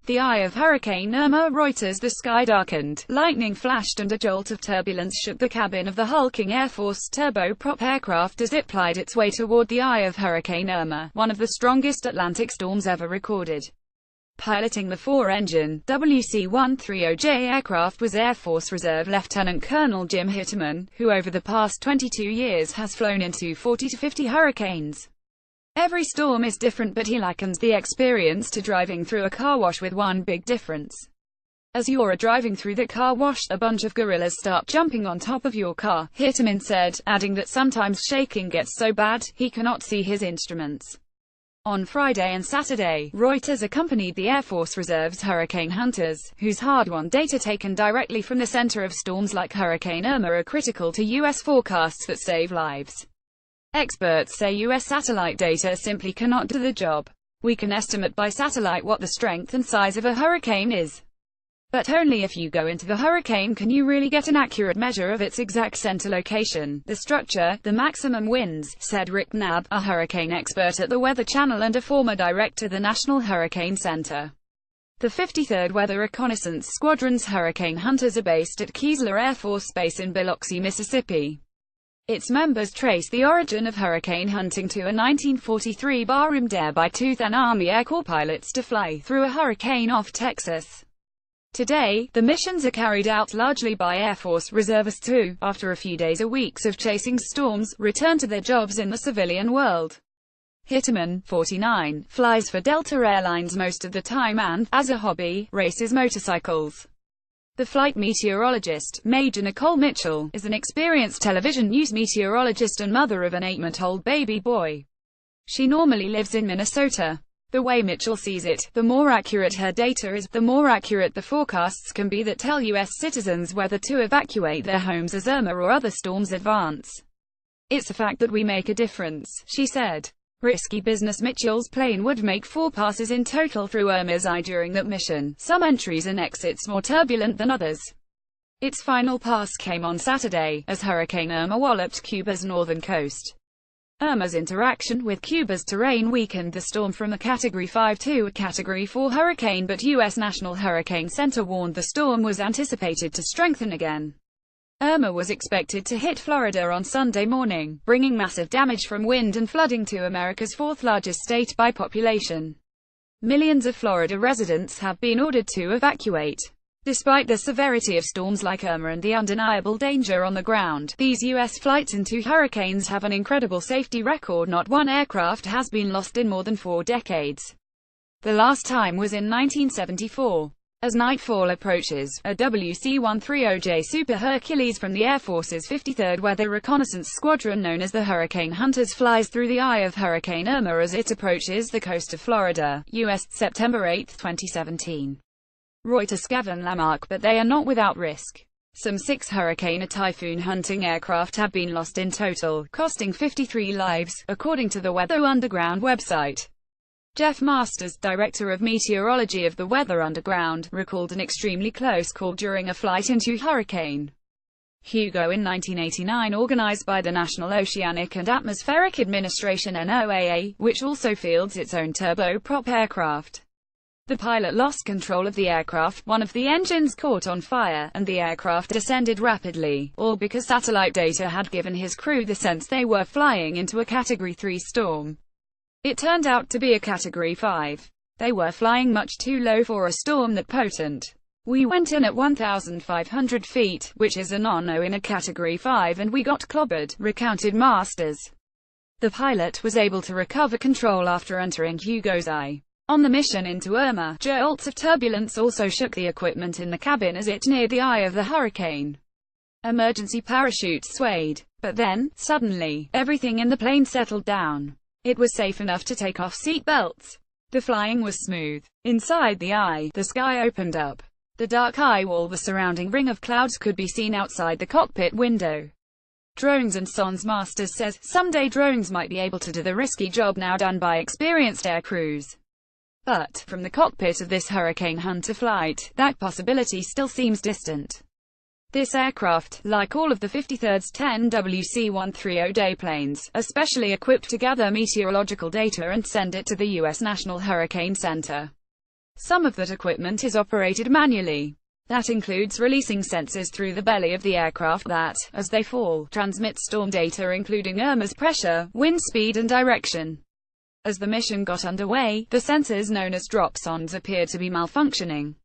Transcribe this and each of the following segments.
The eye of Hurricane Irma. Reuters. The sky darkened, lightning flashed and a jolt of turbulence shook the cabin of the hulking Air Force turboprop aircraft as it plied its way toward the eye of Hurricane Irma, one of the strongest Atlantic storms ever recorded. Piloting the four-engine WC-130J aircraft was Air Force Reserve Lieutenant Colonel Jim Hitterman, who over the past 22 years has flown into 40 to 50 hurricanes. Every storm is different, but he likens the experience to driving through a car wash with one big difference. As you're driving through the car wash, a bunch of gorillas start jumping on top of your car, Hitterman said, adding that sometimes shaking gets so bad, he cannot see his instruments. On Friday and Saturday, Reuters accompanied the Air Force Reserve's hurricane hunters, whose hard-won data taken directly from the center of storms like Hurricane Irma are critical to U.S. forecasts that save lives. Experts say U.S. satellite data simply cannot do the job. We can estimate by satellite what the strength and size of a hurricane is, but only if you go into the hurricane can you really get an accurate measure of its exact center location, the structure, the maximum winds, said Rick Knabb, a hurricane expert at the Weather Channel and a former director of the National Hurricane Center. The 53rd Weather Reconnaissance Squadron's hurricane hunters are based at Keesler Air Force Base in Biloxi, Mississippi. Its members trace the origin of hurricane hunting to a 1943 barroom dare by two then Army Air Corps pilots to fly through a hurricane off Texas. Today, the missions are carried out largely by Air Force reservists who, after a few days or weeks of chasing storms, return to their jobs in the civilian world. Hitterman, 49, flies for Delta Airlines most of the time and, as a hobby, races motorcycles. The flight meteorologist, Major Nicole Mitchell, is an experienced television news meteorologist and mother of an 8-month-old baby boy. She normally lives in Minnesota. The way Mitchell sees it, the more accurate her data is, the more accurate the forecasts can be that tell U.S. citizens whether to evacuate their homes as Irma or other storms advance. It's a fact that we make a difference, she said. Risky business. Mitchell's plane would make 4 passes in total through Irma's eye during that mission, some entries and exits more turbulent than others. Its final pass came on Saturday, as Hurricane Irma walloped Cuba's northern coast. Irma's interaction with Cuba's terrain weakened the storm from a Category 5 to a Category 4 hurricane, but U.S. National Hurricane Center warned the storm was anticipated to strengthen again. Irma was expected to hit Florida on Sunday morning, bringing massive damage from wind and flooding to America's fourth-largest state by population. Millions of Florida residents have been ordered to evacuate. Despite the severity of storms like Irma and the undeniable danger on the ground, these U.S. flights into hurricanes have an incredible safety record. Not one aircraft has been lost in more than 4 decades. The last time was in 1974. As nightfall approaches, a WC-130J Super Hercules from the Air Force's 53rd Weather Reconnaissance Squadron known as the Hurricane Hunters flies through the eye of Hurricane Irma as it approaches the coast of Florida, U.S., September 8, 2017. Reuters. Gavin Lamarck. But they are not without risk. Some 6 hurricane or typhoon hunting aircraft have been lost in total, costing 53 lives, according to the Weather Underground website. Jeff Masters, director of meteorology of the Weather Underground, recalled an extremely close call during a flight into Hurricane Hugo in 1989 organized by the National Oceanic and Atmospheric Administration (NOAA), which also fields its own turboprop aircraft. The pilot lost control of the aircraft, one of the engines caught on fire, and the aircraft descended rapidly, all because satellite data had given his crew the sense they were flying into a Category 3 storm. It turned out to be a Category 5. They were flying much too low for a storm that potent. We went in at 1,500 feet, which is a no-no in a Category 5, and we got clobbered, recounted Masters. The pilot was able to recover control after entering Hugo's eye. On the mission into Irma, jolts of turbulence also shook the equipment in the cabin as it neared the eye of the hurricane. Emergency parachutes swayed. But then, suddenly, everything in the plane settled down. It was safe enough to take off seat belts. The flying was smooth. Inside the eye, the sky opened up. The dark eye wall, the surrounding ring of clouds, could be seen outside the cockpit window. Drones and Sons. Masters says, someday drones might be able to do the risky job now done by experienced air crews. But, from the cockpit of this Hurricane Hunter flight, that possibility still seems distant. This aircraft, like all of the 53rd's 10 WC-130J planes, are specially equipped to gather meteorological data and send it to the U.S. National Hurricane Center. Some of that equipment is operated manually. That includes releasing sensors through the belly of the aircraft that, as they fall, transmit storm data including Irma's pressure, wind speed and direction. As the mission got underway, the sensors known as drop sondes appeared to be malfunctioning.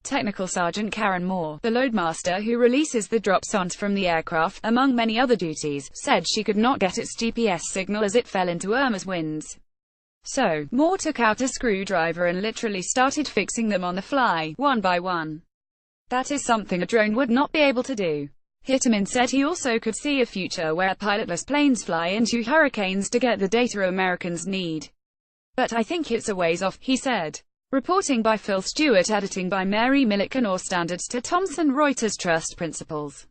Technical Sergeant Karen Moore, the loadmaster who releases the drop sondes from the aircraft, among many other duties, said she could not get its GPS signal as it fell into Irma's winds. So, Moore took out a screwdriver and literally started fixing them on the fly, one by one. That is something a drone would not be able to do. Hitterman said he also could see a future where pilotless planes fly into hurricanes to get the data Americans need. But I think it's a ways off, he said. Reporting by Phil Stewart, editing by Mary Millikan, or Standards to Thomson Reuters Trust Principles.